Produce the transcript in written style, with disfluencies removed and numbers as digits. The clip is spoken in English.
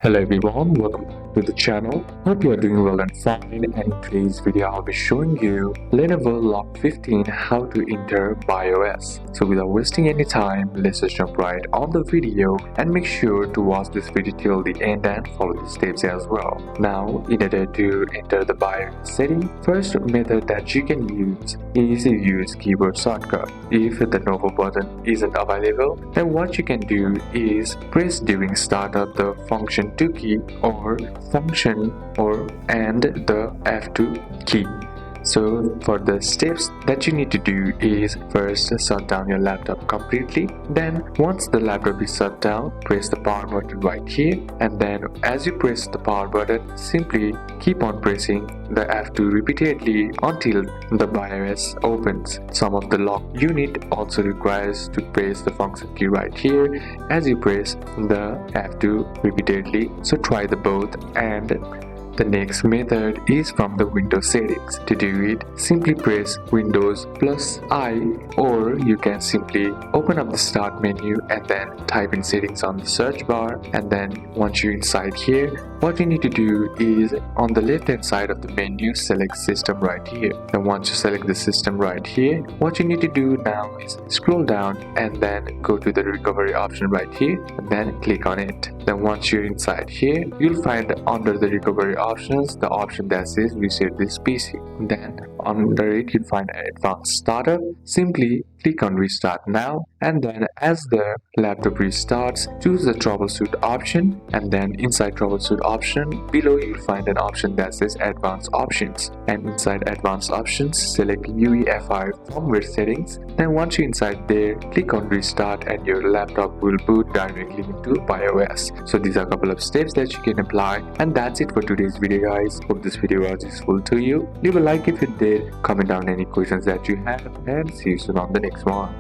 Hello everyone, welcome back to the channel. Hope you are doing well and fine, and in today's video I'll be showing you Lenovo LOQ 15 how to enter BIOS. So without wasting any time, let's just jump right on the video and make sure to watch this video till the end and follow the steps as well. Now in order to enter the BIOS setting, first method that you can use is to use keyboard shortcut. If the Lenovo button isn't available, then what you can do is press during startup the function 2 key or function and the F2 key. So for the steps that you need to do is first shut down your laptop completely. Then once the laptop is shut down, press the power button right here, and then as you press the power button, simply keep on pressing the F2 repeatedly until the BIOS opens. Some of the lock unit also requires to press the function key right here as you press the F2 repeatedly. So try the both. And the next method is from the Windows settings. To do it, simply press Windows plus I, or you can simply open up the start menu and then type in settings on the search bar. And then once you're inside here, what you need to do is on the left hand side of the menu, select system right here. And once you select the system right here, what you need to do now is scroll down and then go to the recovery option right here and then click on it. Then once you're inside here, you'll find under the recovery options the option that says reset this PC. Then under it you'll find advanced startup. Simply click on restart now, and then as the laptop restarts, choose the troubleshoot option, and then inside troubleshoot option below you'll find an option that says advanced options, and inside advanced options select UEFI firmware settings. Then once you're inside there, click on restart and your laptop will boot directly into BIOS. So these are a couple of steps that you can apply, and that's it for today's video guys. Hope this video was useful to you. Leave a like if it did, comment down any questions that you have, and see you soon on the next one.